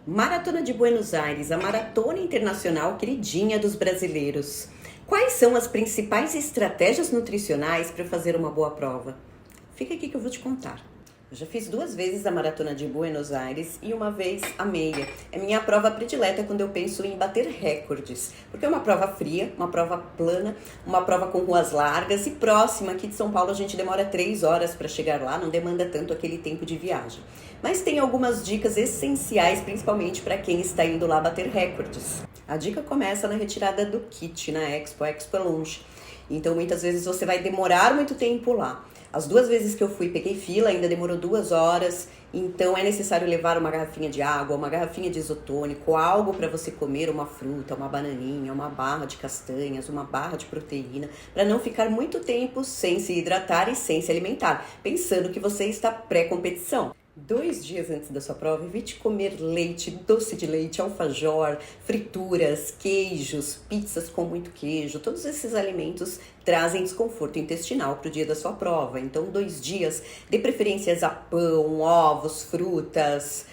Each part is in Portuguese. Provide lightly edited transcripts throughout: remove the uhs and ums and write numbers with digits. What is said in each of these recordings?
Maratona de Buenos Aires, a maratona internacional queridinha dos brasileiros. Quais são as principais estratégias nutricionais para fazer uma boa prova? Fica aqui que eu vou te contar. Eu já fiz 2 vezes a maratona de Buenos Aires e uma vez a meia. É minha prova predileta quando eu penso em bater recordes. Porque é uma prova fria, uma prova plana, uma prova com ruas largas e próxima. Aqui de São Paulo a gente demora 3 horas para chegar lá, não demanda tanto aquele tempo de viagem. Mas tem algumas dicas essenciais, principalmente para quem está indo lá bater recordes. A dica começa na retirada do kit, na Expo. A Expo é longe. Então muitas vezes você vai demorar muito tempo lá. As 2 vezes que eu fui, peguei fila, ainda demorou 2 horas, então é necessário levar uma garrafinha de água, uma garrafinha de isotônico, algo para você comer, uma fruta, uma bananinha, uma barra de castanhas, uma barra de proteína, para não ficar muito tempo sem se hidratar e sem se alimentar, pensando que você está pré-competição. 2 dias antes da sua prova, evite comer leite, doce de leite, alfajor, frituras, queijos, pizzas com muito queijo. Todos esses alimentos trazem desconforto intestinal para o dia da sua prova. Então, 2 dias, dê preferências a pão, ovos, frutas,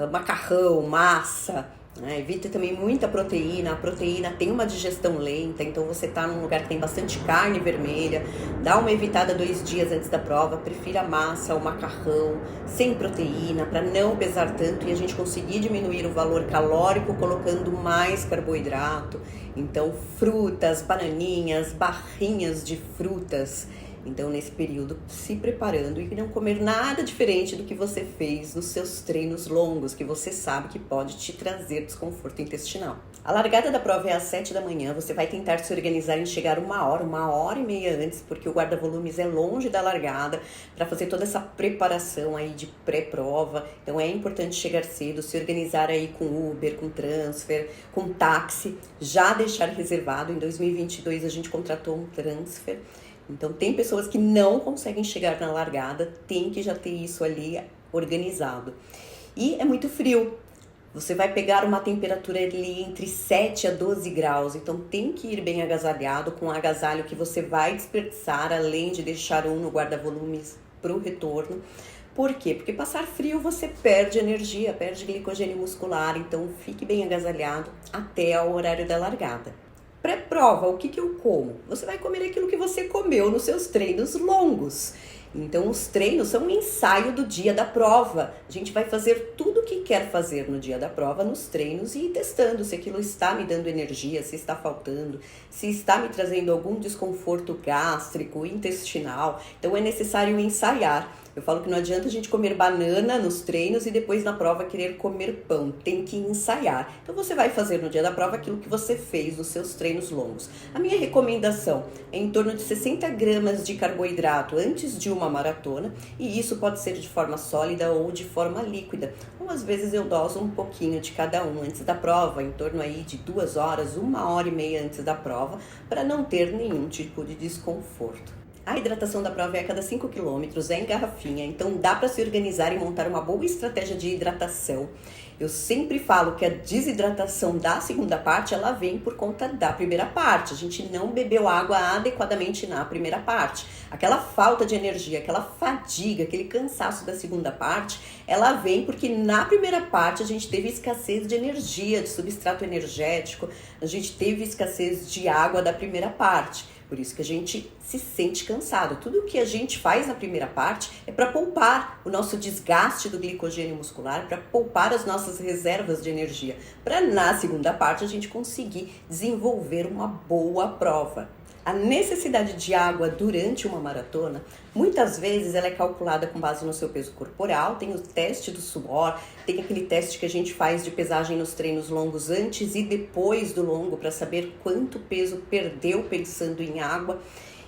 macarrão, massa. Evita também muita proteína. A proteína tem uma digestão lenta, então você está num lugar que tem bastante carne vermelha. Dá uma evitada 2 dias antes da prova. Prefira a massa, o macarrão, sem proteína, para não pesar tanto e a gente conseguir diminuir o valor calórico colocando mais carboidrato. Então, frutas, bananinhas, barrinhas de frutas. Então, nesse período, se preparando e não comer nada diferente do que você fez nos seus treinos longos, que você sabe que pode te trazer desconforto intestinal. A largada da prova é às 7 da manhã, você vai tentar se organizar em chegar 1 hora e meia antes, porque o guarda-volumes é longe da largada, para fazer toda essa preparação aí de pré-prova. Então, é importante chegar cedo, se organizar aí com Uber, com transfer, com táxi, já deixar reservado. Em 2022, a gente contratou um transfer. Então, tem pessoas que não conseguem chegar na largada, tem que já ter isso ali organizado. E é muito frio. Você vai pegar uma temperatura ali entre 7 a 12 graus, então tem que ir bem agasalhado, com o agasalho que você vai desperdiçar, além de deixar um no guarda-volumes para o retorno. Por quê? Porque passar frio você perde energia, perde glicogênio muscular, então fique bem agasalhado até o horário da largada. Pré-prova, o que eu como? Você vai comer aquilo que você comeu nos seus treinos longos. Então, os treinos são um ensaio do dia da prova. A gente vai fazer tudo o que quer fazer no dia da prova nos treinos e ir testando se aquilo está me dando energia, se está faltando, se está me trazendo algum desconforto gástrico, intestinal. Então, é necessário ensaiar. Eu falo que não adianta a gente comer banana nos treinos e depois na prova querer comer pão. Tem que ensaiar. Então você vai fazer no dia da prova aquilo que você fez nos seus treinos longos. A minha recomendação é em torno de 60 gramas de carboidrato antes de uma maratona. E isso pode ser de forma sólida ou de forma líquida. Ou às vezes eu doso um pouquinho de cada um antes da prova, em torno aí de 2 horas, 1 hora e meia antes da prova, para não ter nenhum tipo de desconforto. A hidratação da prova é a cada 5 quilômetros, é em garrafinha, então dá para se organizar e montar uma boa estratégia de hidratação. Eu sempre falo que a desidratação da segunda parte, ela vem por conta da primeira parte. A gente não bebeu água adequadamente na primeira parte. Aquela falta de energia, aquela fadiga, aquele cansaço da segunda parte, ela vem porque na primeira parte a gente teve escassez de energia, de substrato energético, a gente teve escassez de água da primeira parte. Por isso que a gente se sente cansado. Tudo o que a gente faz na primeira parte é para poupar o nosso desgaste do glicogênio muscular, para poupar as nossas reservas de energia, para na segunda parte a gente conseguir desenvolver uma boa prova. A necessidade de água durante uma maratona, muitas vezes ela é calculada com base no seu peso corporal, tem o teste do suor, tem aquele teste que a gente faz de pesagem nos treinos longos antes e depois do longo para saber quanto peso perdeu pensando em água.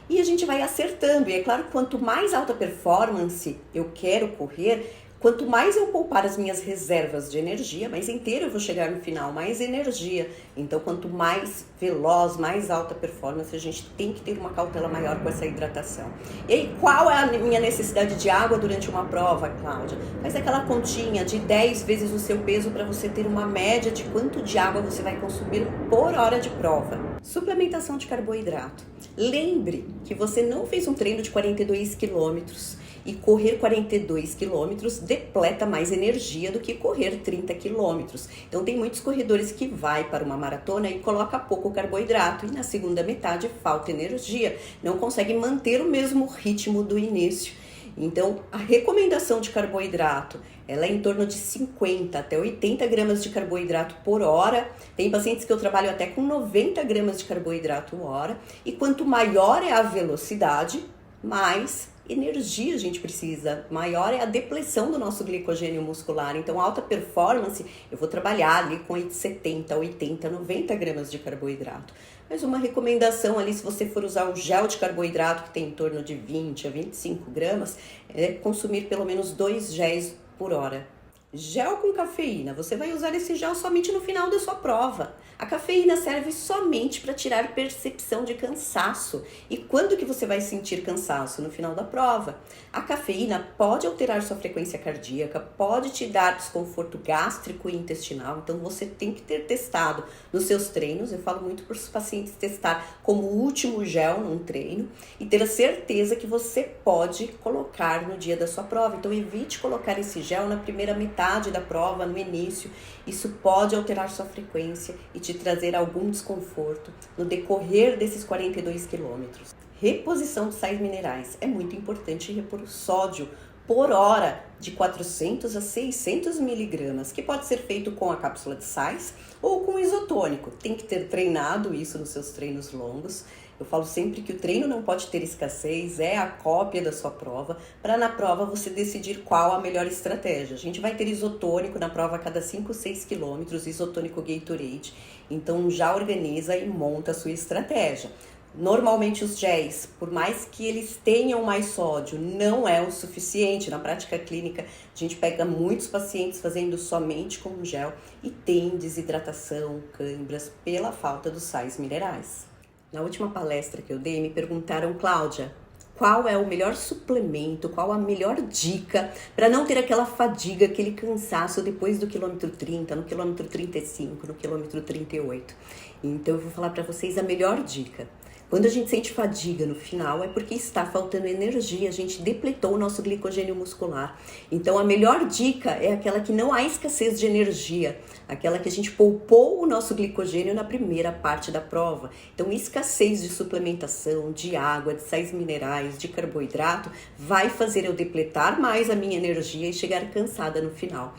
E a gente vai acertando, e é claro que quanto mais alta performance eu quero correr, quanto mais eu poupar as minhas reservas de energia, mais inteiro eu vou chegar no final, mais energia. Então, quanto mais veloz, mais alta performance, a gente tem que ter uma cautela maior com essa hidratação. E aí, qual é a minha necessidade de água durante uma prova, Cláudia? Faz aquela continha de 10 vezes o seu peso para você ter uma média de quanto de água você vai consumir por hora de prova. Suplementação de carboidrato. Lembre que você não fez um treino de 42 quilômetros E correr 42 quilômetros depleta mais energia do que correr 30 quilômetros. Então tem muitos corredores que vai para uma maratona e coloca pouco carboidrato e na segunda metade falta energia, não consegue manter o mesmo ritmo do início. Então, a recomendação de carboidrato, ela é em torno de 50 até 80 gramas de carboidrato por hora. Tem pacientes que eu trabalho até com 90 gramas de carboidrato por hora. E quanto maior é a velocidade, mais energia a gente precisa, maior é a depleção do nosso glicogênio muscular. Então, alta performance, eu vou trabalhar ali com 70, 80, 90 gramas de carboidrato. Mas uma recomendação ali, se você for usar o gel de carboidrato, que tem em torno de 20 a 25 gramas, é consumir pelo menos 2 géis por hora. Gel com cafeína, você vai usar esse gel somente no final da sua prova. A cafeína serve somente para tirar percepção de cansaço. E quando que você vai sentir cansaço? No final da prova. A cafeína pode alterar sua frequência cardíaca, pode te dar desconforto gástrico e intestinal. Então você tem que ter testado nos seus treinos. Eu falo muito para os pacientes testar como último gel num treino e ter a certeza que você pode colocar no dia da sua prova. Então evite colocar esse gel na primeira metade da prova, no início. Isso pode alterar sua frequência e te trazer algum desconforto no decorrer desses 42 quilômetros. Reposição de sais minerais. É muito importante repor o sódio por hora de 400 a 600 miligramas, que pode ser feito com a cápsula de sais ou com isotônico. Tem que ter treinado isso nos seus treinos longos. Eu falo sempre que o treino não pode ter escassez, é a cópia da sua prova, para na prova você decidir qual a melhor estratégia. A gente vai ter isotônico na prova a cada 5 ou 6 quilômetros, isotônico Gatorade, então já organiza e monta a sua estratégia. Normalmente os géis, por mais que eles tenham mais sódio, não é o suficiente. Na prática clínica, a gente pega muitos pacientes fazendo somente com gel e tem desidratação, câimbras pela falta dos sais minerais. Na última palestra que eu dei, me perguntaram, Cláudia, qual é o melhor suplemento, qual a melhor dica para não ter aquela fadiga, aquele cansaço depois do quilômetro 30, no quilômetro 35, no quilômetro 38. Então eu vou falar para vocês a melhor dica. Quando a gente sente fadiga no final, é porque está faltando energia, a gente depletou o nosso glicogênio muscular. Então, a melhor dica é aquela que não há escassez de energia, aquela que a gente poupou o nosso glicogênio na primeira parte da prova. Então, escassez de suplementação, de água, de sais minerais, de carboidrato, vai fazer eu depletar mais a minha energia e chegar cansada no final.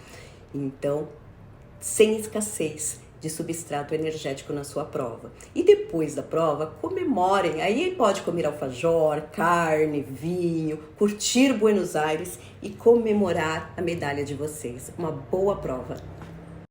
Então, sem escassez de substrato energético na sua prova. E depois da prova, comemorem. Aí pode comer alfajor, carne, vinho, curtir Buenos Aires e comemorar a medalha de vocês. Uma boa prova!